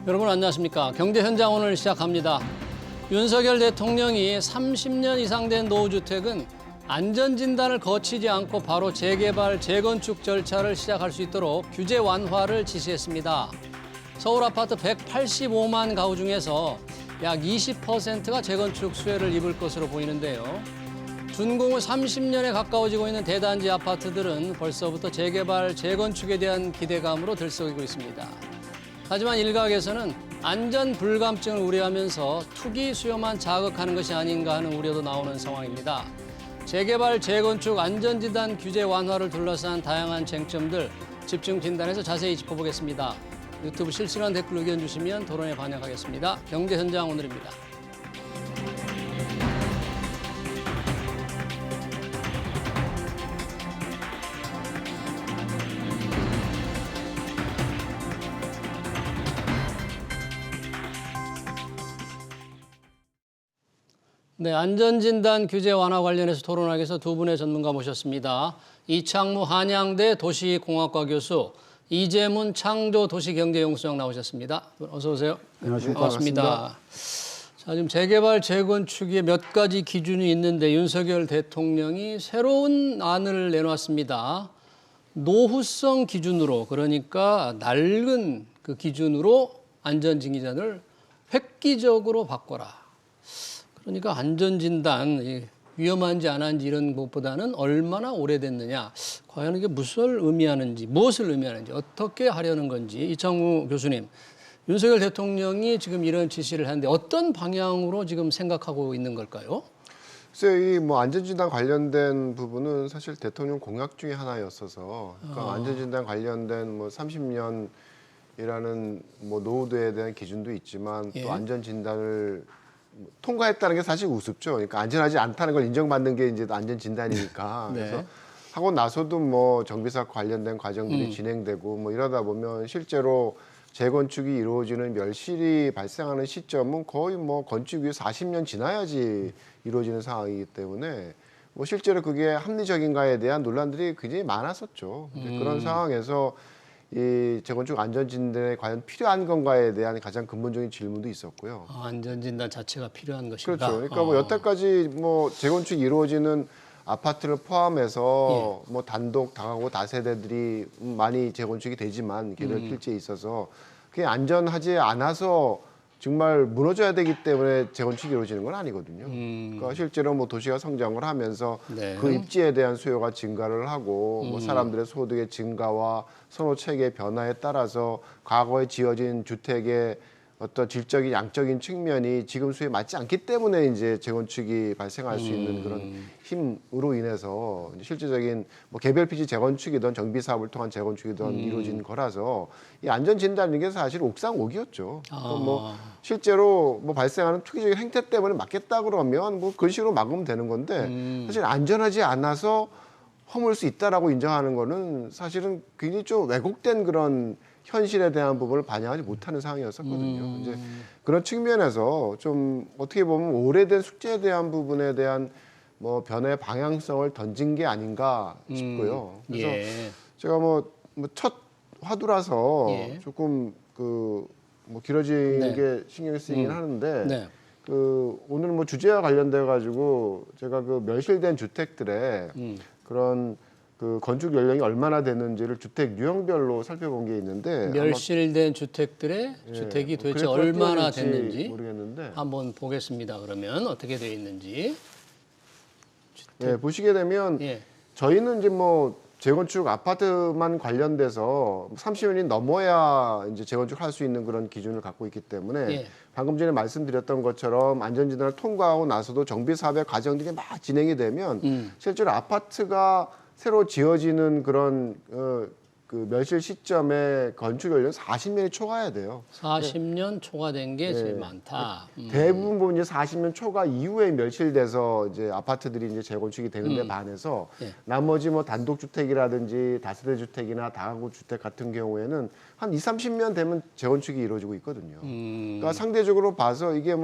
여러분 안녕하십니까. 경제 현장 오늘 시작합니다. 윤석열 대통령이 30년 이상 된 노후주택은 안전진단을 거치지 않고 바로 재개발, 재건축 절차를 시작할 수 있도록 규제 완화를 지시했습니다. 서울 아파트 185만 가구 중에서 약 20%가 재건축 수혜를 입을 것으로 보이는데요. 준공 후 30년에 가까워지고 있는 대단지 아파트들은 벌써부터 재개발, 재건축에 대한 기대감으로 들썩이고 있습니다. 하지만 일각에서는 안전 불감증을 우려하면서 투기 수요만 자극하는 것이 아닌가 하는 우려도 나오는 상황입니다. 재개발, 재건축, 안전진단 규제 완화를 둘러싼 다양한 쟁점들 집중 진단해서 자세히 짚어보겠습니다. 유튜브 실시간 댓글 의견 주시면 토론에 반영하겠습니다. 경제 현장 오늘입니다. 네, 안전진단 규제 완화 관련해서 토론하기 위해서 두 분의 전문가 모셨습니다. 이창무 한양대 도시공학과 교수, 이재문 창조도시경제연구소장 나오셨습니다. 어서 오세요. 안녕하십니까. 반갑습니다. 자, 지금 재개발, 재건축에 몇 가지 기준이 있는데 윤석열 대통령이 새로운 안을 내놨습니다. 노후성 기준으로, 그러니까 낡은 그 기준으로 안전진단을 획기적으로 바꿔라. 그러니까 안전진단, 위험한지 안 한지 이런 것보다는 얼마나 오래됐느냐, 과연 이게 무엇을 의미하는지 어떻게 하려는 건지 이창무 교수님, 윤석열 대통령이 지금 이런 지시를 하는데 어떤 방향으로 지금 생각하고 있는 걸까요? 글쎄요, 이 안전진단 관련된 부분은 사실 대통령 공약 중에 하나였어서, 그러니까 안전진단 관련된 30년이라는 노후도에 대한 기준도 있지만 또 안전진단을 통과했다는 게 사실 우습죠. 그러니까 안전하지 않다는 걸 인정받는 게 이제 안전진단이니까. 네. 그래서 하고 나서도 정비사업 관련된 과정들이 진행되고 이러다 보면 실제로 재건축이 이루어지는 멸실이 발생하는 시점은 거의 건축 이후 40년 지나야지 이루어지는 상황이기 때문에 실제로 그게 합리적인가에 대한 논란들이 굉장히 많았었죠. 그런 상황에서 이 재건축 안전진단에 과연 필요한 건가에 대한 가장 근본적인 질문도 있었고요. 안전진단 자체가 필요한 것인가? 그렇죠. 그러니까 여태까지 재건축이 이루어지는 아파트를 포함해서 단독, 다가구, 다세대들이 많이 재건축이 되지만 개별 필지에 있어서 그게 안전하지 않아서 정말 무너져야 되기 때문에 재건축이 이루어지는 건 아니거든요. 그러니까 실제로 도시가 성장을 하면서 네. 그 입지에 대한 수요가 증가를 하고 사람들의 소득의 증가와 선호 체계의 변화에 따라서 과거에 지어진 주택의 어떤 질적인 양적인 측면이 지금 수에 맞지 않기 때문에 이제 재건축이 발생할 수 있는 그런 힘으로 인해서 실질적인 개별 필지 재건축이든 정비 사업을 통한 재건축이든 이루어진 거라서 이 안전 진단이 게 사실 옥상 옥이었죠. 실제로 발생하는 투기적인 행태 때문에 막겠다 그러면 그런 식으로 막으면 되는 건데 사실 안전하지 않아서 허물 수 있다라고 인정하는 거는 사실은 굉장히 좀 왜곡된 그런 현실에 대한 부분을 반영하지 못하는 상황이었었거든요. 이제 그런 측면에서 좀 어떻게 보면 오래된 숙제에 대한 부분에 대한 변화의 방향성을 던진 게 아닌가 싶고요. 그래서 제가 첫 화두라서 조금 길어지는 게 신경이 쓰이긴 하는데 오늘 주제와 관련돼 가지고 제가 멸실된 주택들의 그런 건축 연령이 얼마나 됐는지를 주택 유형별로 살펴본 게 있는데 멸실된 주택들의 주택이 도대체 얼마나 됐는지 모르겠는데 한번 보겠습니다. 그러면 어떻게 되어 있는지. 보시게 되면 저희는 이제 재건축 아파트만 관련돼서 30년이 넘어야 이제 재건축할 수 있는 그런 기준을 갖고 있기 때문에 방금 전에 말씀드렸던 것처럼 안전진단을 통과하고 나서도 정비 사업의 과정들이 막 진행이 되면 실제로 아파트가 새로 지어지는 그런 멸실 시점에 건축 연령 40년이 초과해야 돼요. 40년 초과된 게 제일 많다. 대부분 보면 이제 40년 초과 이후에 멸실돼서 이제 아파트들이 이제 재건축이 되는데 반해서 나머지 단독주택이라든지 다세대 주택이나 다가구 주택 같은 경우에는 한 20, 30년 되면 재건축이 이루어지고 있거든요. 그러니까 상대적으로 봐서 이게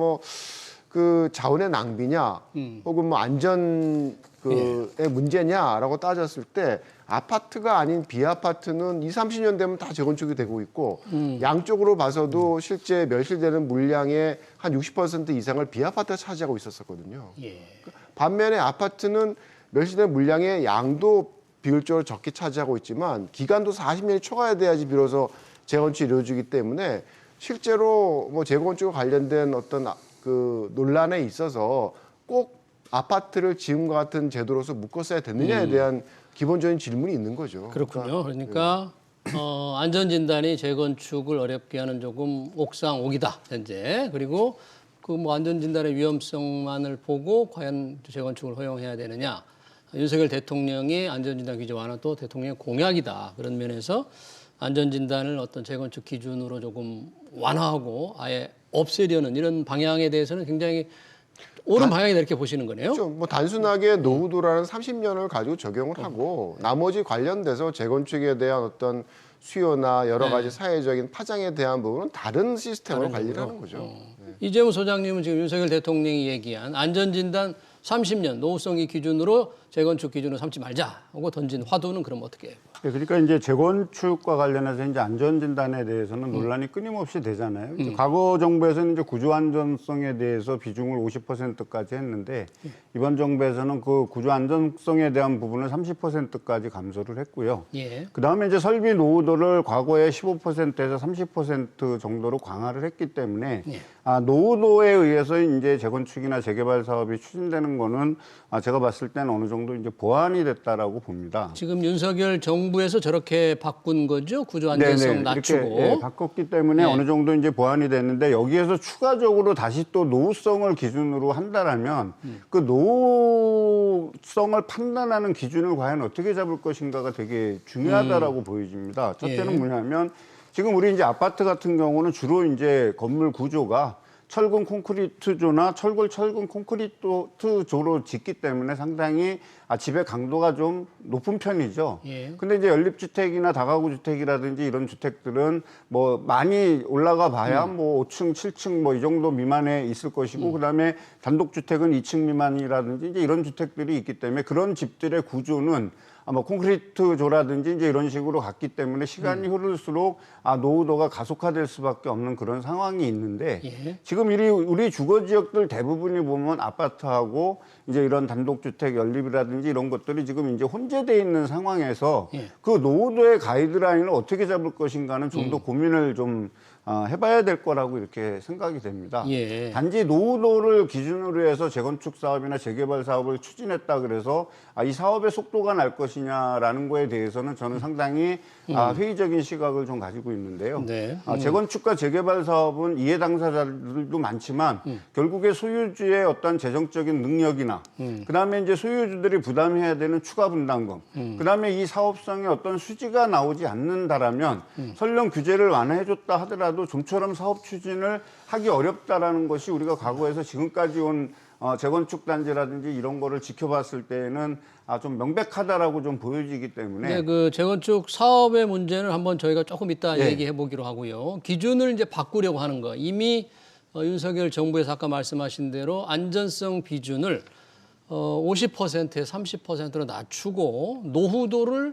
자원의 낭비냐, 혹은 안전 그의 문제냐라고 따졌을 때 아파트가 아닌 비아파트는 20, 30년 되면 다 재건축이 되고 있고 양쪽으로 봐서도 실제 멸실되는 물량의 한 60% 이상을 비아파트가 차지하고 있었거든요. 예. 반면에 아파트는 멸실된 물량의 양도 비율적으로 적게 차지하고 있지만 기간도 40년이 초과돼야지 비로소 재건축이 이루어지기 때문에 실제로 뭐 재건축과 관련된 어떤 그 논란에 있어서 꼭 아파트를 지금과 같은 제도로서 묶었어야 됐느냐에 대한 기본적인 질문이 있는 거죠. 그렇군요. 그러니까 안전진단이 재건축을 어렵게 하는 조금 옥상옥이다 현재. 그리고 그 뭐 안전진단의 위험성만을 보고 과연 재건축을 허용해야 되느냐. 윤석열 대통령이 안전진단 규제 완화 또 대통령의 공약이다. 그런 면에서 안전진단을 어떤 재건축 기준으로 조금 완화하고 아예 없애려는 이런 방향에 대해서는 굉장히 옳은 방향이다 이렇게 보시는 거네요. 그렇죠. 뭐 단순하게 노후도라는 30년을 가지고 적용을 하고 나머지 관련돼서 재건축에 대한 어떤 수요나 여러 가지 사회적인 파장에 대한 부분은 다른 시스템으로 관리를 하는 거죠. 이재무 소장님은 지금 윤석열 대통령이 얘기한 안전진단 30년 노후성이 기준으로 재건축 기준으로 삼지 말자 하고 던진 화두는 그럼 어떻게 해요? 네, 그러니까 이제 재건축과 관련해서 이제 안전진단에 대해서는 논란이 끊임없이 되잖아요. 이제 과거 정부에서는 이제 구조 안전성에 대해서 비중을 50%까지 했는데 이번 정부에서는 그 구조 안전성에 대한 부분을 30%까지 감소를 했고요. 예. 그 다음에 이제 설비 노후도를 과거에 15%에서 30% 정도로 강화를 했기 때문에 노후도에 의해서 이제 재건축이나 재개발 사업이 추진되는 거는 제가 봤을 때는 어느 정도 이제 보완이 됐다라고 봅니다. 지금 윤석열 정부에서 저렇게 바꾼 거죠? 구조 안전성 낮추고. 이렇게 바꿨기 때문에 어느 정도 이제 보완이 됐는데 여기에서 추가적으로 다시 또 노후성을 기준으로 한다라면 그 노후성을 판단하는 기준을 과연 어떻게 잡을 것인가가 되게 중요하다라고 보여집니다. 첫째는 뭐냐면 지금 우리 이제 아파트 같은 경우는 주로 이제 건물 구조가 철근 콘크리트조나 철근 콘크리트조로 짓기 때문에 상당히 집의 강도가 좀 높은 편이죠. 예. 근데 이제 연립주택이나 다가구 주택이라든지 이런 주택들은 뭐 많이 올라가 봐야 뭐 5층, 7층 뭐 이 정도 미만에 있을 것이고 그다음에 단독주택은 2층 미만이라든지 이제 이런 주택들이 있기 때문에 그런 집들의 구조는 뭐 콘크리트조라든지 이제 이런 식으로 갔기 때문에 시간이 흐를수록 노후도가 가속화될 수밖에 없는 그런 상황이 있는데 지금 우리 주거 지역들 대부분이 보면 아파트하고 이제 이런 단독주택 연립이라든지 이런 것들이 지금 이제 혼재돼 있는 상황에서 그 노후도의 가이드라인을 어떻게 잡을 것인가는 좀 더 고민을 좀 해봐야 될 거라고 이렇게 생각이 됩니다. 예. 단지 노후도를 기준으로 해서 재건축 사업이나 재개발 사업을 추진했다 그래서 이 사업의 속도가 날 것이냐라는 거에 대해서는 저는 상당히 회의적인 시각을 좀 가지고 있는데요. 네. 재건축과 재개발 사업은 이해 당사자들도 많지만 결국에 소유주의 어떤 재정적인 능력이나 그다음에 이제 소유주들이 부담해야 되는 추가 분담금, 그다음에 이 사업성의 어떤 수지가 나오지 않는다라면 설령 규제를 완화해줬다 하더라도 좀처럼 사업 추진을 하기 어렵다라는 것이 우리가 과거에서 지금까지 온 재건축 단지라든지 이런 거를 지켜봤을 때에는 좀 명백하다라고 좀 보여지기 때문에 네, 그 재건축 사업의 문제는 한번 저희가 조금 이따 얘기해 보기로 하고요. 기준을 이제 바꾸려고 하는 거. 이미 윤석열 정부에서 아까 말씀하신 대로 안전성 비준을 50%에서 30%로 낮추고 노후도를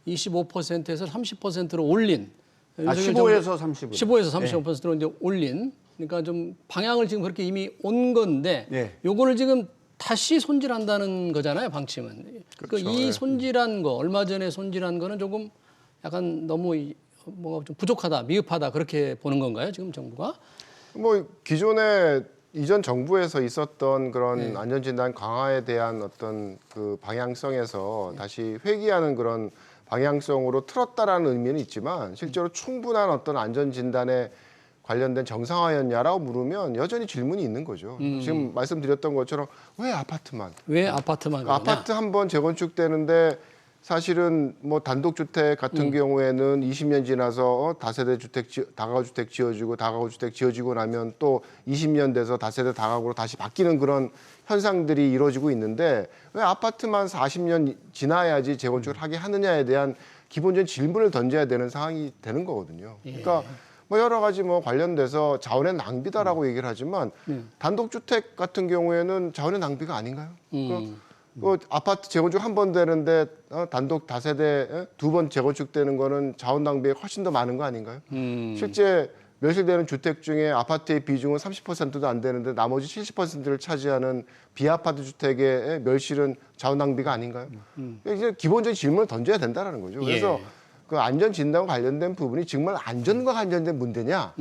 25%에서 30%로 올린 15에서 30%. 15에서 35%로 이제 올린. 그러니까 좀 방향을 지금 그렇게 이미 온 건데 요거를 지금 다시 손질한다는 거잖아요, 방침은. 그렇죠. 이 손질한 거, 얼마 전에 손질한 거는 조금 약간 너무 뭐가 좀 부족하다, 미흡하다 그렇게 보는 건가요, 지금 정부가? 뭐 기존에 이전 정부에서 있었던 그런 안전진단 강화에 대한 어떤 그 방향성에서 다시 회귀하는 그런 방향성으로 틀었다라는 의미는 있지만 실제로 충분한 어떤 안전진단에 관련된 정상화였냐라고 물으면 여전히 질문이 있는 거죠. 지금 말씀드렸던 것처럼 왜 아파트만? 왜 아파트만 그러냐? 아파트 한 번 재건축되는데 사실은 뭐 단독주택 같은 경우에는 20년 지나서 다세대 주택, 다가구 주택 지어지고 다가구 주택 지어지고 나면 또 20년 돼서 다세대 다가구로 다시 바뀌는 그런 현상들이 이루어지고 있는데 왜 아파트만 40년 지나야지 재건축을 하게 하느냐에 대한 기본적인 질문을 던져야 되는 상황이 되는 거거든요. 그러니까 뭐 여러 가지 뭐 관련돼서 자원의 낭비다라고 얘기를 하지만 단독주택 같은 경우에는 자원의 낭비가 아닌가요? 그 아파트 재건축 한 번 되는데 단독 다세대 두 번 재건축되는 거는 자원 낭비가 훨씬 더 많은 거 아닌가요? 실제 멸실되는 주택 중에 아파트의 비중은 30%도 안 되는데 나머지 70%를 차지하는 비아파트 주택의 멸실은 자원 낭비가 아닌가요? 이제 기본적인 질문을 던져야 된다는 거죠. 그래서 예. 그 안전 진단과 관련된 부분이 정말 안전과 관련된 문제냐?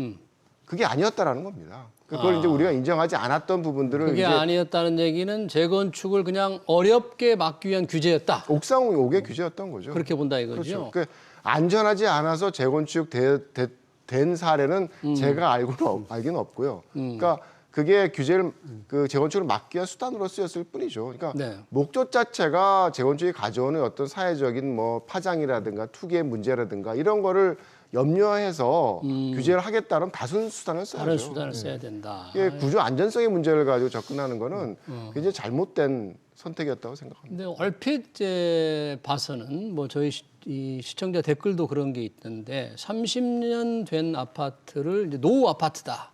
그게 아니었다라는 겁니다. 그걸 이제 우리가 인정하지 않았던 부분들을 그게 이제 아니었다는 얘기는 재건축을 그냥 어렵게 막기 위한 규제였다. 옥상 옥의 규제였던 거죠. 그렇게 본다 이거죠. 그렇죠. 그 안전하지 않아서 재건축 된 사례는 제가 알기는 없고요. 그러니까 그게 규제를 그 재건축을 막기 위한 수단으로 쓰였을 뿐이죠. 그러니까 네. 목적 자체가 재건축이 가져오는 어떤 사회적인 뭐 파장이라든가 투기의 문제라든가 이런 거를 염려해서 규제를 하겠다는 다른 수단을 써야죠. 다른 수단을 써야 된다. 이게 구조 안전성의 문제를 가지고 접근하는 거는 굉장히 잘못된 선택이었다고 생각합니다. 근데 얼핏 이제 봐서는 뭐 저희 이 시청자 댓글도 그런 게 있던데 30년 된 아파트를 이제 노후 아파트다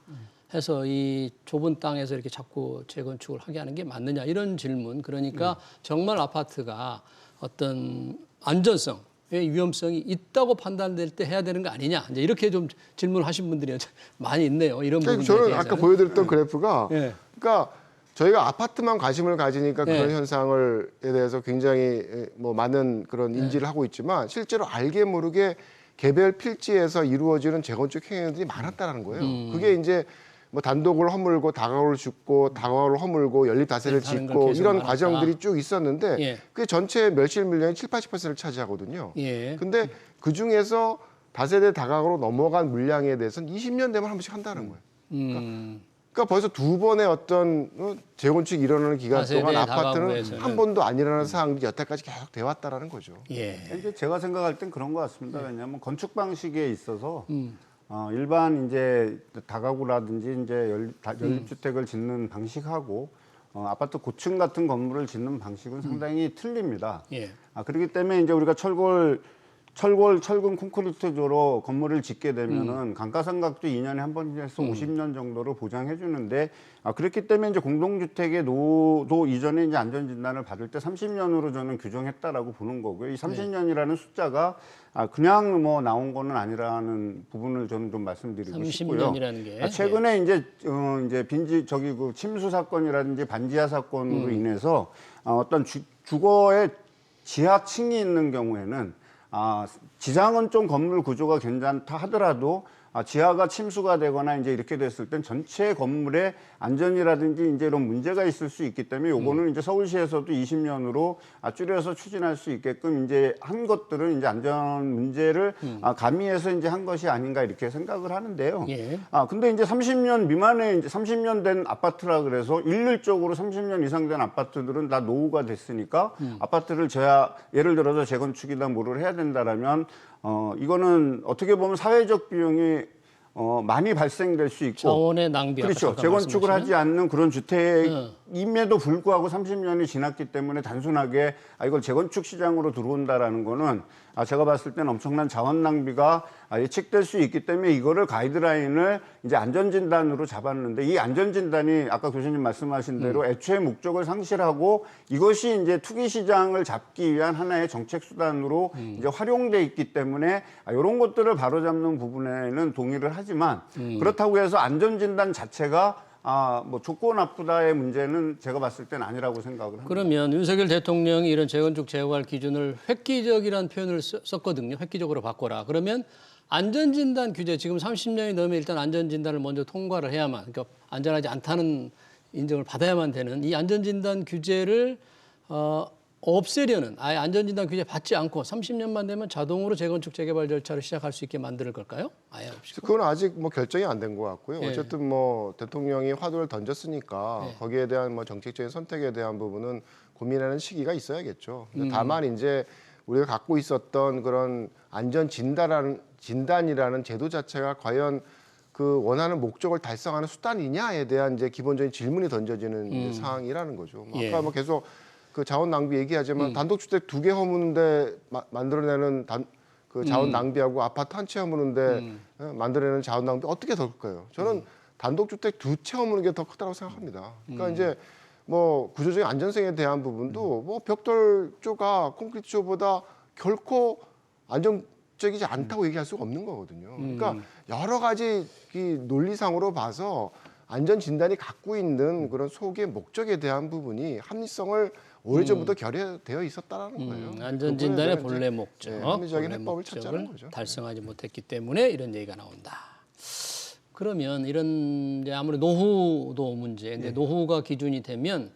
해서 이 좁은 땅에서 이렇게 자꾸 재건축을 하게 하는 게 맞느냐 이런 질문. 그러니까 정말 아파트가 어떤 안전성 위험성이 있다고 판단될 때 해야 되는 거 아니냐 이제 이렇게 좀 질문하신 분들이 많이 있네요. 이런 부분에 저는 대해서는. 아까 보여드렸던 그래프가 예. 그러니까 저희가 아파트만 관심을 가지니까 네. 그런 현상에 대해서 굉장히 뭐 많은 그런 인지를 하고 있지만 실제로 알게 모르게 개별 필지에서 이루어지는 재건축 행위들이 많았다라는 거예요. 그게 이제 뭐 단독을 허물고 다가구를 줍고 다가구를 허물고 연립 다세를 다른 걸 짓고 계속 이런 많았다. 과정들이 쭉 있었는데 예. 그게 전체 멸실 물량의 80%를 차지하거든요. 예. 근데 그 중에서 다세대 다가구로 넘어간 물량에 대해서는 20년 되면 한 번씩 한다는 거예요. 그러니까 벌써 두 번의 어떤 재건축이 일어나는 기간 다세대 동안 아파트는 다가구에서는. 한 번도 안 일어나는 상황들이 여태까지 계속 돼 왔다라는 거죠. 예. 이제 제가 생각할 땐 그런 것 같습니다. 왜냐하면 건축 방식에 있어서 일반 이제 다가구라든지 이제 연립주택을 짓는 방식하고 아파트 고층 같은 건물을 짓는 방식은 상당히 틀립니다. 예. 그렇기 때문에 이제 우리가 철근 콘크리트조로 건물을 짓게 되면은 감가상각도 2년에 한 번에서 50년 정도로 보장해 주는데 그렇기 때문에 이제 공동주택의 노도 이전에 이제 안전진단을 받을 때 30년으로 저는 규정했다라고 보는 거고요. 이 30년이라는 숫자가 그냥 뭐 나온 거는 아니라는 부분을 저는 좀 말씀드리고 싶고요. 30년이라는 게 최근에 이제 그 침수 사건이라든지 반지하 사건으로 인해서 어떤 주거의 지하층이 있는 경우에는 지상은 좀 건물 구조가 괜찮다 하더라도 지하가 침수가 되거나 이제 이렇게 됐을 땐 전체 건물의 안전이라든지 이제 이런 문제가 있을 수 있기 때문에 요거는 이제 서울시에서도 20년으로 줄여서 추진할 수 있게끔 이제 한 것들은 이제 안전 문제를 가미해서 이제 한 것이 아닌가 이렇게 생각을 하는데요. 예. 근데 이제 30년 미만에 이제 30년 된 아파트라 그래서 일률적으로 30년 이상 된 아파트들은 다 노후가 됐으니까 아파트를 예를 들어서 재건축이나 뭐를 해야 된다라면 이거는 어떻게 보면 사회적 비용이 많이 발생될 수 있고 자원의 낭비. 그렇죠. 재건축을 하지 않는 그런 주택임에도 불구하고 30년이 지났기 때문에 단순하게 이걸 재건축 시장으로 들어온다라는 거는 제가 봤을 때는 엄청난 자원 낭비가 예측될 수 있기 때문에 이거를 가이드라인을 이제 안전진단으로 잡았는데 이 안전진단이 아까 교수님 말씀하신 대로 애초에 목적을 상실하고 이것이 이제 투기 시장을 잡기 위한 하나의 정책 수단으로 이제 활용돼 있기 때문에 이런 것들을 바로잡는 부분에는 동의를 하지만 그렇다고 해서 안전진단 자체가 뭐 좋고 나쁘다의 문제는 제가 봤을 땐 아니라고 생각을 합니다. 그러면 윤석열 대통령이 이런 재건축 재개발 기준을 획기적이라는 표현을 썼거든요. 획기적으로 바꿔라. 그러면 안전진단 규제 지금 30년이 넘으면 일단 안전진단을 먼저 통과를 해야만 그러니까 안전하지 않다는 인정을 받아야만 되는 이 안전진단 규제를 없애려는 아예 안전진단 규제 받지 않고 30년만 되면 자동으로 재건축 재개발 절차를 시작할 수 있게 만들 걸까요? 아예 없이. 그건 아직 뭐 결정이 안 된 것 같고요. 예. 어쨌든 뭐 대통령이 화두를 던졌으니까 예. 거기에 대한 뭐 정책적인 선택에 대한 부분은 고민하는 시기가 있어야겠죠. 근데 다만 이제 우리가 갖고 있었던 그런 안전 진단이라는 제도 자체가 과연 그 원하는 목적을 달성하는 수단이냐에 대한 이제 기본적인 질문이 던져지는 이제 상황이라는 거죠. 뭐 예. 아까 뭐 계속 그 자원 낭비 얘기하지만 단독주택 2개 허무는데 만들어내는 그 자원 낭비하고 아파트 한 채 허무는데 만들어내는 자원 낭비 어떻게 더 클까요? 저는 단독주택 2채 허무는 게 더 크다고 생각합니다. 그러니까 이제 뭐 구조적인 안전성에 대한 부분도 뭐 벽돌조가 콘크리트조보다 결코 안정적이지 않다고 얘기할 수가 없는 거거든요. 그러니까 여러 가지 이 논리상으로 봐서 안전 진단이 갖고 있는 그런 소기의 목적에 대한 부분이 합리성을 오래전부터 결여되어 있었다라는 거예요. 안전 진단의 본래 목적, 합리적인 본래 해법을 찾자는 목적을 거죠. 달성하지 못했기 때문에 이런 얘기가 나온다. 그러면 이런 이제 아무래도 노후도 문제, 근데 노후가 기준이 되면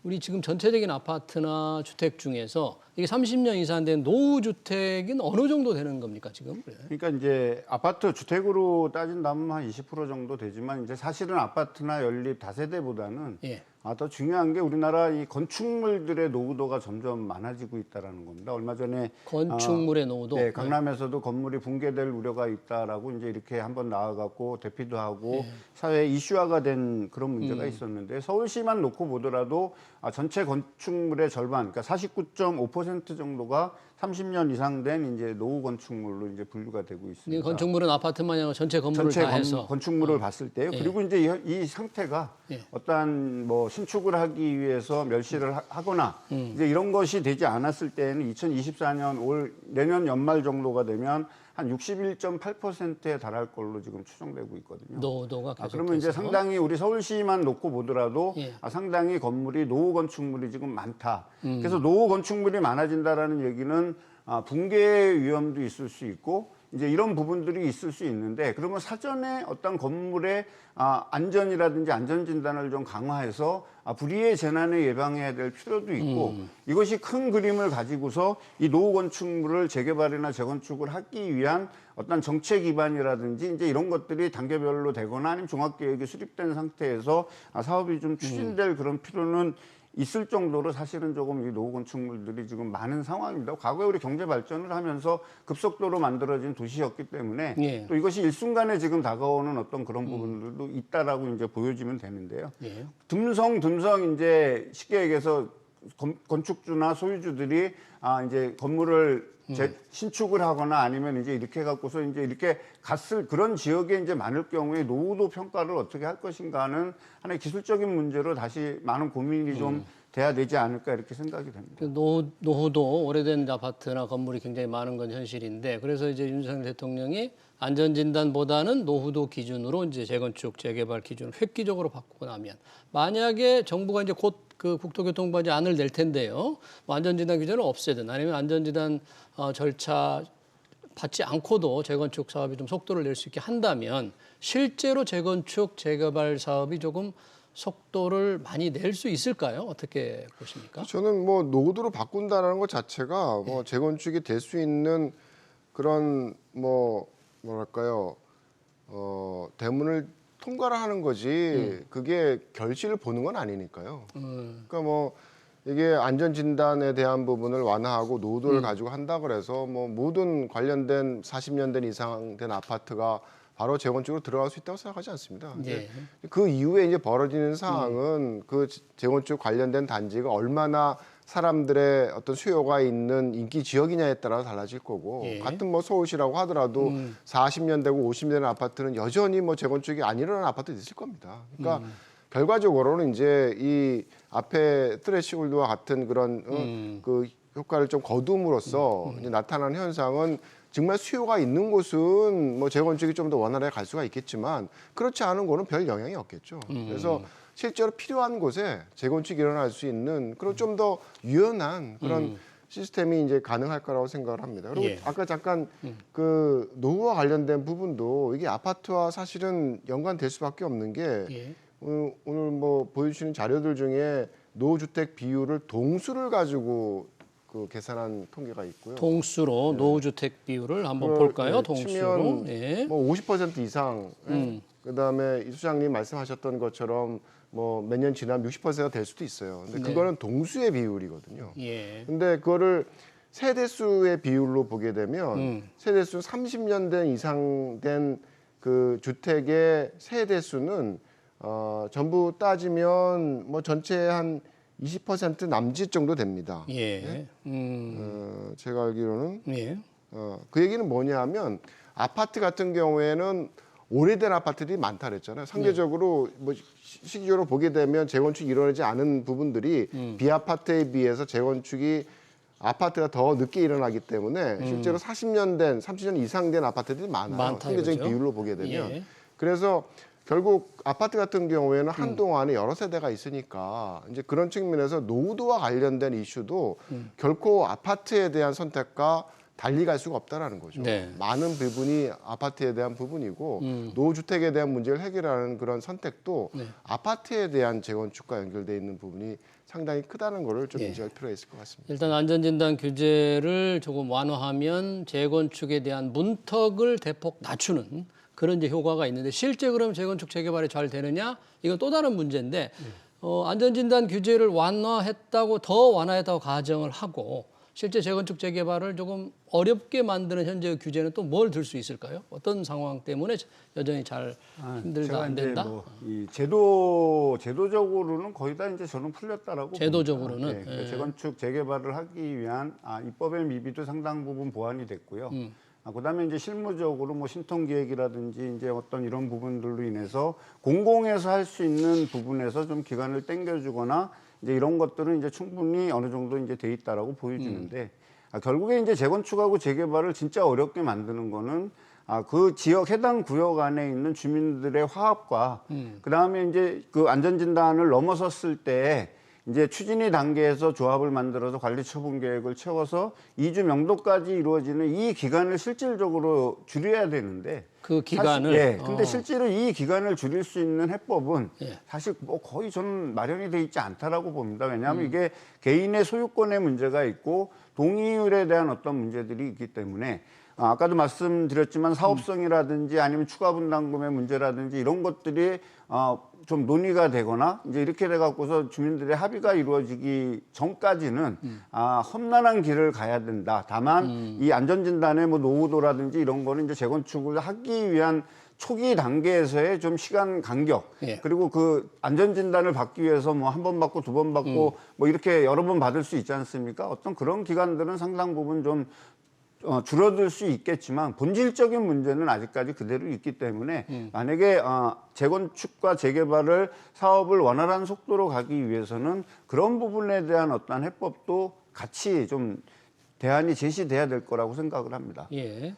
우리 지금 전체적인 아파트나 주택 중에서 이게 30년 이상 된 노후 주택은 어느 정도 되는 겁니까 지금? 그러니까 이제 아파트 주택으로 따진다면 한 20% 정도 되지만 이제 사실은 아파트나 연립 다세대보다는 예. 더 중요한 게 우리나라 이 건축물들의 노후도가 점점 많아지고 있다라는 겁니다. 얼마 전에 건축물의 노후도. 네, 강남에서도 건물이 붕괴될 우려가 있다라고 이제 이렇게 한번 나와갖고 대피도 하고 사회 이슈화가 된 그런 문제가 있었는데 서울시만 놓고 보더라도 전체 건축물의 절반, 그러니까 49.5% 정도가 30년 이상 된 이제 노후 건축물로 이제 분류가 되고 있습니다. 건축물은 아파트만 아니라 전체 건물을 다 해서 건축물을 봤을 때요. 그리고 이제 이 상태가 어떠한 뭐 신축을 하기 위해서 멸시를 하거나 이제 이런 것이 되지 않았을 때에는 2024년 내년 연말 정도가 되면 한 61.8%에 달할 걸로 지금 추정되고 있거든요. 노후도가 계속해서. 그러면 이제 상당히 우리 서울시만 놓고 보더라도 예. 상당히 건물이 노후 건축물이 지금 많다. 그래서 노후 건축물이 많아진다라는 얘기는 붕괴 위험도 있을 수 있고 이제 이런 부분들이 있을 수 있는데 그러면 사전에 어떤 건물의 안전이라든지 안전 진단을 좀 강화해서 불의의 재난을 예방해야 될 필요도 있고 이것이 큰 그림을 가지고서 이 노후 건축물을 재개발이나 재건축을 하기 위한 어떤 정책 기반이라든지 이제 이런 것들이 단계별로 되거나 아니면 종합계획이 수립된 상태에서 사업이 좀 추진될 그런 필요는 있을 정도로 사실은 조금 이 노후 건축물들이 지금 많은 상황입니다. 과거에 우리 경제 발전을 하면서 급속도로 만들어진 도시였기 때문에 예. 또 이것이 일순간에 지금 다가오는 어떤 그런 부분들도 있다라고 이제 보여지면 되는데요. 예. 듬성 이제 쉽게 얘기해서 건축주나 소유주들이 이제 건물을 신축을 하거나 아니면 이제 이렇게 갖고서 이제 이렇게 갔을 그런 지역에 이제 많을 경우에 노후도 평가를 어떻게 할 것인가는 하나의 기술적인 문제로 다시 많은 고민이 좀 돼야 되지 않을까 이렇게 생각이 됩니다. 노후도 오래된 아파트나 건물이 굉장히 많은 건 현실인데 그래서 이제 윤석열 대통령이 안전진단보다는 노후도 기준으로 이제 재건축, 재개발 기준을 획기적으로 바꾸고 나면 만약에 정부가 이제 곧 그 국토교통부가 안을 낼 텐데요. 뭐 안전진단 기준을 없애든 아니면 안전진단 절차 받지 않고도 재건축 사업이 좀 속도를 낼 수 있게 한다면 실제로 재건축, 재개발 사업이 조금 속도를 많이 낼 수 있을까요? 어떻게 보십니까? 저는 뭐 노후도로 바꾼다라는 것 자체가 뭐 재건축이 될 수 있는 그런 뭐랄까요 대문을 통과를 하는 거지 그게 결실을 보는 건 아니니까요. 그러니까 뭐 이게 안전 진단에 대한 부분을 완화하고 노후도를 가지고 한다 그래서 뭐 모든 관련된 40년 된 이상 된 아파트가 바로 재건축으로 들어갈 수 있다고 생각하지 않습니다. 예. 그 이후에 이제 벌어지는 상황은 그 재건축 관련된 단지가 얼마나 사람들의 어떤 수요가 있는 인기 지역이냐에 따라 달라질 거고 예. 같은 뭐 서울시라고 하더라도 40년 되고 50년 된 아파트는 여전히 뭐 재건축이 안 일어나는 아파트도 있을 겁니다. 그러니까 결과적으로는 이제 이 앞에 트레시홀드와 같은 그런 그 효과를 좀 거둠으로써 이제 나타나는 현상은 정말 수요가 있는 곳은 뭐 재건축이 좀 더 원활하게 갈 수가 있겠지만 그렇지 않은 곳은 별 영향이 없겠죠. 그래서 실제로 필요한 곳에 재건축이 일어날 수 있는 그런 좀 더 유연한 그런 시스템이 이제 가능할 거라고 생각을 합니다. 그리고 예. 아까 잠깐 그 노후와 관련된 부분도 이게 아파트와 사실은 연관될 수밖에 없는 게 예. 오늘 뭐 보여주시는 자료들 중에 노후주택 비율을 동수를 가지고 그 계산한 통계가 있고요. 동수로 노후주택 비율을 한번 볼까요? 동수로. 치면 예. 뭐 50% 이상. 그다음에 이 수장님 말씀하셨던 것처럼 뭐 몇 년 지나면 60%가 될 수도 있어요. 근데 그거는 동수의 비율이거든요. 예. 근데 그거를 세대수의 비율로 보게 되면 세대수 30년 된 이상 된 그 주택의 세대수는 전부 따지면 뭐 전체 한 20% 남짓 정도 됩니다. 예. 제가 알기로는 예. 그 얘기는 뭐냐면 아파트 같은 경우에는 오래된 아파트들이 많다 그랬잖아요. 상대적으로 뭐 시기적으로 보게 되면 재건축이 이루어지지 않은 부분들이 비아파트에 비해서 재건축이 아파트가 더 늦게 일어나기 때문에 실제로 40년 된, 30년 이상 된 아파트들이 많아요. 많다, 상대적인 이거죠? 비율로 보게 되면. 예. 그래서 결국 아파트 같은 경우에는 한동안에 여러 세대가 있으니까 이제 그런 측면에서 노후도와 관련된 이슈도 결코 아파트에 대한 선택과 달리 갈 수가 없다라는 거죠. 네. 많은 부분이 아파트에 대한 부분이고 노후주택에 대한 문제를 해결하는 그런 선택도 네. 아파트에 대한 재건축과 연결되어 있는 부분이 상당히 크다는 거를 좀 예. 인지할 필요가 있을 것 같습니다. 일단 안전진단 규제를 조금 완화하면 재건축에 대한 문턱을 대폭 낮추는 그런 이제 효과가 있는데 실제 그럼 재건축 재개발이 잘 되느냐 이건 또 다른 문제인데 안전진단 규제를 완화했다고 더 완화했다고 가정을 하고 실제 재건축 재개발을 조금 어렵게 만드는 현재의 규제는 또 뭘 들 수 있을까요? 어떤 상황 때문에 여전히 잘 힘들다 안 된다? 이 제도적으로는 거의 다 이제 저는 풀렸다라고 제도적으로는? 봅니다. 네, 그러니까 재건축 재개발을 하기 위한 입법의 미비도 상당 부분 보완이 됐고요. 그다음에 이제 실무적으로 뭐 신통 기획이라든지 이제 어떤 이런 부분들로 인해서 공공에서 할 수 있는 부분에서 좀 기간을 당겨주거나 이제 이런 것들은 이제 충분히 어느 정도 이제 돼 있다라고 보여지는데 결국에 이제 재건축하고 재개발을 진짜 어렵게 만드는 거는 그 지역 해당 구역 안에 있는 주민들의 화합과 그다음에 이제 그 안전진단을 넘어섰을 때 이제 추진위 단계에서 조합을 만들어서 관리 처분 계획을 채워서 이주 명도까지 이루어지는 이 기간을 실질적으로 줄여야 되는데 그 기간을? 근데 실제로 이 기간을 줄일 수 있는 해법은 예. 사실 뭐 거의 저는 마련이 돼 있지 않다라고 봅니다. 왜냐하면 이게 개인의 소유권의 문제가 있고 동의율에 대한 어떤 문제들이 있기 때문에 아까도 말씀드렸지만 사업성이라든지 아니면 추가 분담금의 문제라든지 이런 것들이 좀 논의가 되거나 이제 이렇게 돼 갖고서 주민들의 합의가 이루어지기 전까지는 험난한 길을 가야 된다. 다만 이 안전진단의 뭐 노후도라든지 이런 거는 이제 재건축을 하기 위한 초기 단계에서의 좀 시간 간격 예. 그리고 그 안전진단을 받기 위해서 뭐 한 번 받고 두 번 받고 뭐 이렇게 여러 번 받을 수 있지 않습니까? 어떤 그런 기간들은 상당 부분 좀 줄어들 수 있겠지만 본질적인 문제는 아직까지 그대로 있기 때문에 만약에 재건축과 재개발을 사업을 원활한 속도로 가기 위해서는 그런 부분에 대한 어떤 해법도 같이 좀 대안이 제시돼야 될 거라고 생각을 합니다. 예.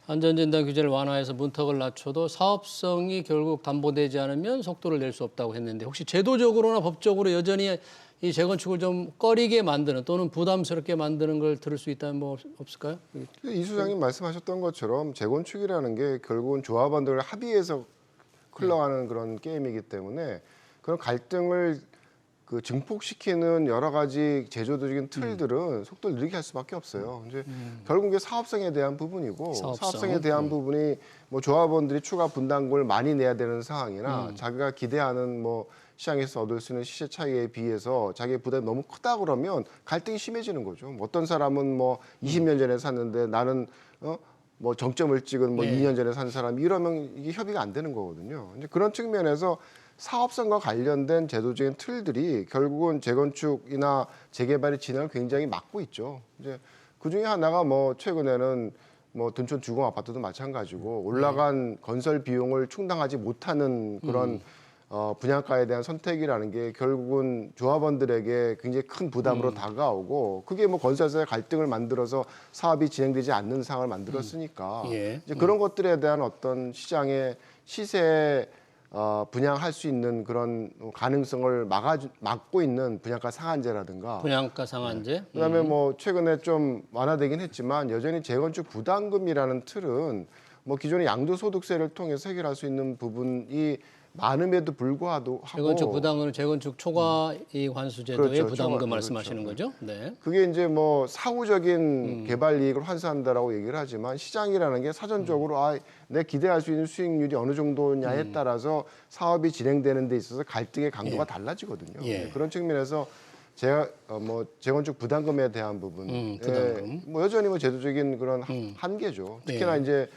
안전진단 규제를 완화해서 문턱을 낮춰도 사업성이 결국 담보되지 않으면 속도를 낼 수 없다고 했는데 혹시 제도적으로나 법적으로 여전히 이 재건축을 좀 꺼리게 만드는 또는 부담스럽게 만드는 걸 들을 수 있다면 뭐 없을까요? 이 수장님 말씀하셨던 것처럼 재건축이라는 게 결국은 조합원들의 합의해서 흘러가는 그런 게임이기 때문에 그런 갈등을 그 증폭시키는 여러 가지 제도적인 틀들은 속도를 느리게 할 수밖에 없어요. 이제 결국 이게 사업성에 대한 부분이고 사업성에 대한 부분이 뭐 조합원들이 추가 분담금을 많이 내야 되는 상황이나 자기가 기대하는 뭐 시장에서 얻을 수 있는 시세 차이에 비해서 자기의 부담이 너무 크다 그러면 갈등이 심해지는 거죠. 어떤 사람은 뭐 20년 전에 샀는데 나는 뭐 정점을 찍은 뭐 2년 전에 산 사람이 이러면 이게 협의가 안 되는 거거든요. 이제 그런 측면에서 사업성과 관련된 제도적인 틀들이 결국은 재건축이나 재개발의 진행을 굉장히 막고 있죠. 이제 그 중에 하나가 뭐 최근에는 뭐 둔촌 주공 아파트도 마찬가지고 올라간 건설 비용을 충당하지 못하는 그런 분양가에 대한 선택이라는 게 결국은 조합원들에게 굉장히 큰 부담으로 다가오고 그게 뭐 건설사의 갈등을 만들어서 사업이 진행되지 않는 상황을 만들었으니까 이제 그런 것들에 대한 어떤 시장의 시세에 분양할 수 있는 그런 가능성을 막고 있는 분양가 상한제라든가 분양가 상한제. 그다음에 뭐 최근에 좀 완화되긴 했지만 여전히 재건축 부담금이라는 틀은 뭐 기존의 양도소득세를 통해서 해결할 수 있는 부분이 많음에도 불구하고 재건축 부담금은 재건축 초과 이익 환수 제도의 그렇죠. 부담금 초과, 말씀하시는 거죠? 네. 그게 이제 뭐 사후적인 개발 이익을 환수한다라고 얘기를 하지만 시장이라는 게 사전적으로 내 기대할 수 있는 수익률이 어느 정도냐에 따라서 사업이 진행되는 데 있어서 갈등의 강도가 달라지거든요. 예. 그런 측면에서 뭐 재건축 부담금에 대한 부분, 부담금. 뭐 여전히 뭐 제도적인 그런 한계죠. 특히나 이제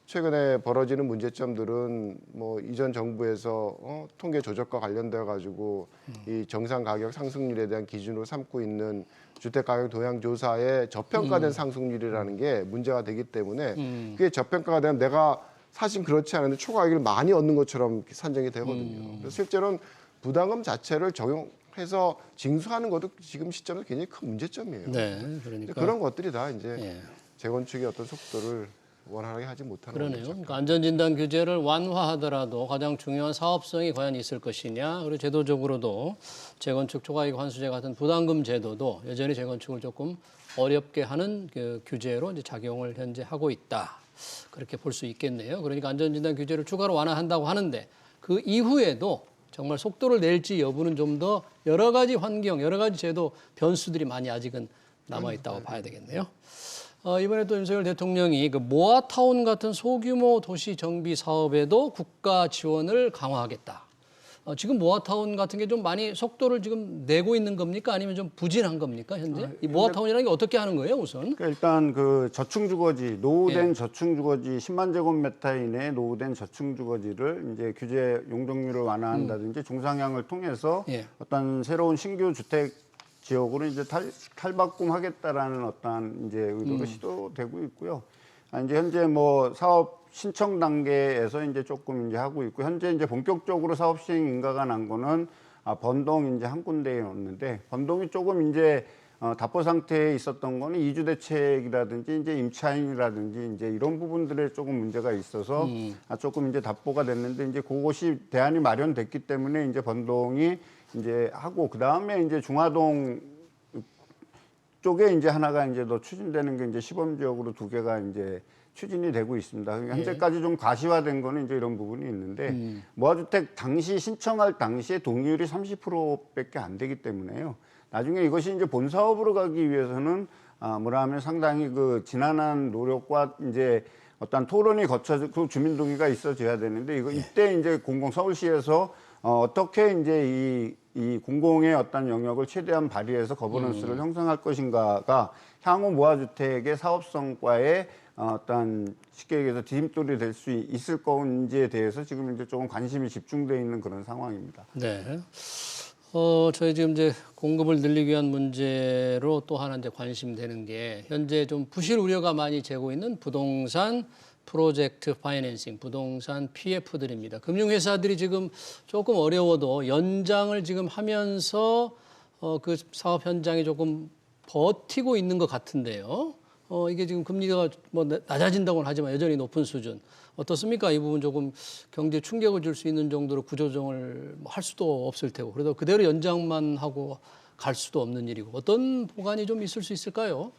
최근에 벌어지는 문제점들은 뭐 이전 정부에서 통계 조작과 관련되어 가지고 이 정상 가격 상승률에 대한 기준으로 삼고 있는 주택 가격 동향 조사의 저평가된 상승률이라는 게 문제가 되기 때문에 그게 저평가가 되면 내가 사실 그렇지 않은데 초과이익을 많이 얻는 것처럼 산정이 되거든요. 그래서 실제로는 부담금 자체를 적용해서 징수하는 것도 지금 시점에서 굉장히 큰 문제점이에요. 네, 그러니까 그런 것들이 다 이제 예. 재건축의 어떤 속도를 원활하게 하지 못하는 그러네요. 거죠. 그러니까 안전진단 규제를 완화하더라도 가장 중요한 사업성이 과연 있을 것이냐. 그리고 제도적으로도 재건축 초과이익 환수제 같은 부담금 제도도 여전히 재건축을 조금 어렵게 하는 그 규제로 이제 작용을 현재 하고 있다. 그렇게 볼 수 있겠네요. 그러니까 안전진단 규제를 추가로 완화한다고 하는데 그 이후에도 정말 속도를 낼지 여부는 좀 더 여러 가지 환경, 여러 가지 제도 변수들이 많이 아직은 남아 있다고 봐야 되겠네요. 이번에 또 윤석열 대통령이 그 모아타운 같은 소규모 도시 정비 사업에도 국가 지원을 강화하겠다. 지금 모아타운 같은 게 좀 많이 속도를 지금 내고 있는 겁니까? 아니면 좀 부진한 겁니까, 현재? 이 모아타운이라는 게 어떻게 하는 거예요, 우선? 그러니까 일단 그 저층주거지, 노후된 저층주거지 10만 제곱미터 이내의 노후된 저층주거지를 이제 규제 용적률을 완화한다든지 중상향을 통해서 예. 어떤 새로운 신규 주택 지역으로 이제 탈바꿈하겠다라는 어떤 이제 의도로 시도되고 있고요. 이제 현재 뭐 사업 신청 단계에서 이제 조금 이제 하고 있고 현재 이제 본격적으로 사업 시행 인가가 난 거는 번동 이제 한 군데였는데 번동이 조금 이제 답보 상태에 있었던 거는 이주 대책이라든지 이제 임차인이라든지 이제 이런 부분들에 조금 문제가 있어서 조금 이제 답보가 됐는데 이제 그것이 대안이 마련됐기 때문에 이제 번동이 이제 하고 그 다음에 이제 중화동 쪽에 이제 하나가 이제 더 추진되는 게 이제 시범 지역으로 2개가 이제 추진이 되고 있습니다. 그러니까 현재까지 좀 가시화된 거는 이제 이런 부분이 있는데 무화주택 당시 신청할 당시에 동의율이 30%밖에 안 되기 때문에요. 나중에 이것이 이제 본 사업으로 가기 위해서는 뭐라 하면 상당히 그 지난한 노력과 이제 어떤 토론이 거쳐지고 주민 동의가 있어져야 되는데 이때 이제 서울시에서 어떻게 이제 이 공공의 어떤 영역을 최대한 발휘해서 거버넌스를 형성할 것인가가 향후 무화주택의 사업성과의 어떤 쉽게 얘기해서 디딤돌이 될 수 있을 건지에 대해서 지금 이제 조금 관심이 집중되어 있는 그런 상황입니다. 네. 저희 지금 이제 공급을 늘리기 위한 문제로 또 하나 이제 관심되는 게 현재 좀 부실 우려가 많이 재고 있는 부동산 프로젝트 파이낸싱, 부동산 PF들입니다. 금융회사들이 지금 조금 어려워도 연장을 지금 하면서 그 사업 현장이 조금 버티고 있는 것 같은데요. 이게 지금 금리가 뭐 낮아진다고는 하지만 여전히 높은 수준. 어떻습니까? 이 부분 조금 경제 충격을 줄 수 있는 정도로 구조조정을 할 수도 없을 테고 그래도 그대로 연장만 하고 갈 수도 없는 일이고 어떤 보관이 좀 있을 수 있을까요?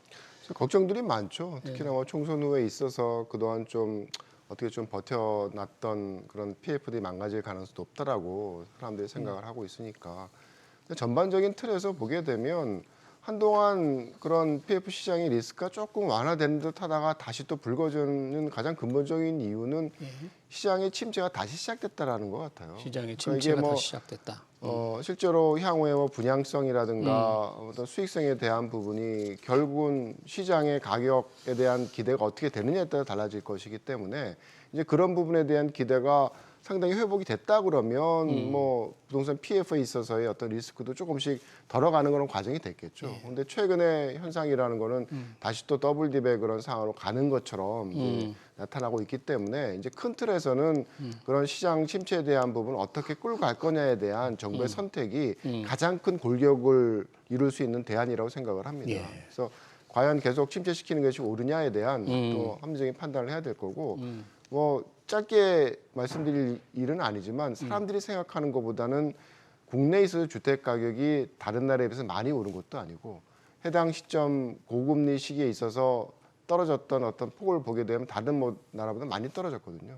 걱정들이 많죠. 특히나 뭐 총선 후에 있어서 그동안 좀 어떻게 좀 버텨놨던 그런 PF들이 망가질 가능성도 높다라고 사람들이 생각을 하고 있으니까. 근데 전반적인 틀에서 보게 되면 한동안 그런 PF 시장의 리스크가 조금 완화되는 듯 하다가 다시 또 불거지는 가장 근본적인 이유는 시장의 침체가 다시 시작됐다라는 것 같아요. 시장의 그러니까 침체가 이게 다시 시작됐다. 실제로 향후에 뭐 분양성이라든가 어떤 수익성에 대한 부분이 결국은 시장의 가격에 대한 기대가 어떻게 되느냐에 따라 달라질 것이기 때문에 이제 그런 부분에 대한 기대가 상당히 회복이 됐다 그러면 뭐 부동산 PF에 있어서의 어떤 리스크도 조금씩 덜어가는 그런 과정이 됐겠죠. 그런데 최근의 현상이라는 거는 다시 또 더블 딥의 그런 상황으로 가는 것처럼 이제 나타나고 있기 때문에 이제 큰 틀에서는 그런 시장 침체에 대한 부분을 어떻게 끌고 갈 거냐에 대한 정부의 선택이 가장 큰 골격을 이룰 수 있는 대안이라고 생각을 합니다. 그래서 과연 계속 침체시키는 것이 옳으냐에 대한 또 합리적인 판단을 해야 될 거고 뭐 짧게 말씀드릴 일은 아니지만 사람들이 생각하는 것보다는 국내에 있어서 주택 가격이 다른 나라에 비해서 많이 오른 것도 아니고 해당 시점 고금리 시기에 있어서 떨어졌던 어떤 폭을 보게 되면 다른 뭐 나라보다 많이 떨어졌거든요.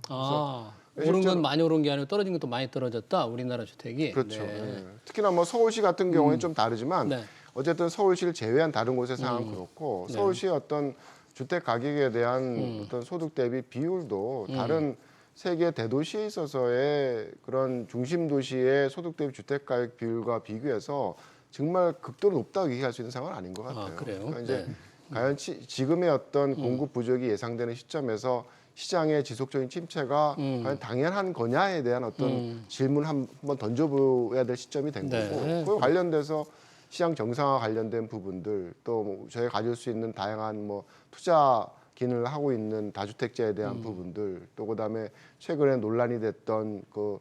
오른 건 많이 오른 게 아니고 떨어진 것도 많이 떨어졌다. 우리나라 주택이. 그렇죠. 네. 네. 특히나 뭐 서울시 같은 경우에는 좀 다르지만 네. 어쨌든 서울시를 제외한 다른 곳의 상황은 그렇고 서울시의 어떤 주택 가격에 대한 어떤 소득 대비 비율도 다른 세계 대도시에 있어서의 그런 중심 도시의 소득 대비 주택 가격 비율과 비교해서 정말 극도로 높다고 얘기할 수 있는 상황은 아닌 것 같아요. 그래요? 그러니까 이제 과연 지금의 어떤 공급 부족이 예상되는 시점에서 시장의 지속적인 침체가 과연 당연한 거냐에 대한 어떤 질문을 한번 던져봐야 될 시점이 된 거고 그와 관련돼서 시장 정상화 관련된 부분들 또뭐 저희가 가질 수 있는 다양한 뭐 투자 기능을 하고 있는 다주택자에 대한 부분들, 또 그다음에 최근에 논란이 됐던 그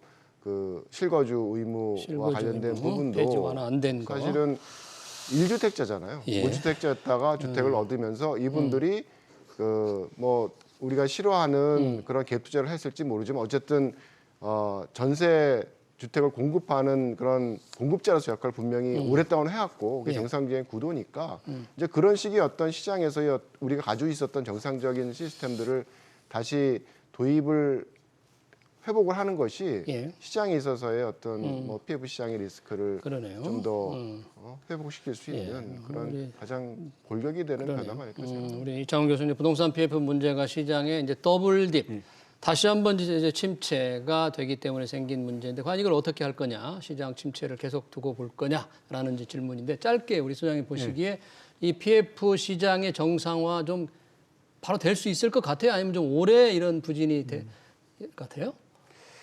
실거주 의무와 실거주 관련된 의무, 부분도 폐지 완화 안 된 거. 사실은 1주택자잖아요. 예. 무주택자였다가 주택을 얻으면서 이분들이 그 뭐 우리가 싫어하는 그런 갭 투자를 했을지 모르지만 어쨌든 전세 주택을 공급하는 그런 공급자로서 역할을 분명히 오랫동안 해왔고 그게 예. 정상적인 구도니까 이제 그런 식의 어떤 시장에서의 우리가 가지고 있었던 정상적인 시스템들을 다시 도입을 회복을 하는 것이 예. 시장에 있어서의 어떤 뭐 PF 시장의 리스크를 그러네요. 좀 더 회복시킬 수 예. 있는 그런 우리 가장 골격이 되는 변화가 아닐까 생각합니다. 우리 이창훈 교수님 부동산 PF 문제가 시장에 이제 더블 딥 다시 한번 이제 침체가 되기 때문에 생긴 문제인데 과연 이걸 어떻게 할 거냐, 시장 침체를 계속 두고 볼 거냐라는 이제 질문인데 짧게 우리 소장님 보시기에 이 PF 시장의 정상화 좀 바로 될 수 있을 것 같아요? 아니면 좀 오래 이런 부진이 될 것 같아요?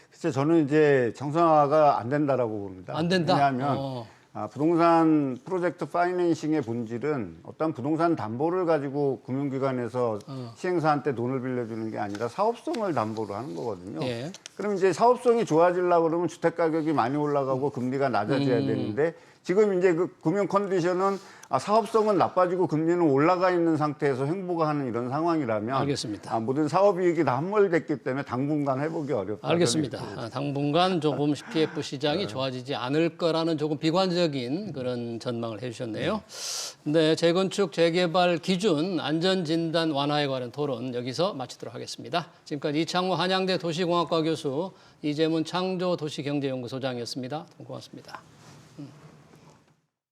글쎄 저는 이제 정상화가 안 된다라고 봅니다. 안 된다? 왜냐하면 부동산 프로젝트 파이낸싱의 본질은 어떤 부동산 담보를 가지고 금융기관에서 시행사한테 돈을 빌려주는 게 아니라 사업성을 담보로 하는 거거든요. 예. 그럼 이제 사업성이 좋아지려고 그러면 주택 가격이 많이 올라가고 금리가 낮아져야 되는데 지금 이제 그 금융 컨디션은 사업성은 나빠지고 금리는 올라가 있는 상태에서 횡보가 하는 이런 상황이라면 알겠습니다. 모든 사업이익이 다 함몰됐기 때문에 당분간 회복이 어렵다. 알겠습니다. 당분간 조금 PF 시장이 좋아지지 않을 거라는 조금 비관적인 그런 전망을 해주셨네요. 네, 재건축, 재개발 기준, 안전진단 완화에 관한 토론 여기서 마치도록 하겠습니다. 지금까지 이창호 한양대 도시공학과 교수, 이재문 창조도시경제연구소장이었습니다. 고맙습니다.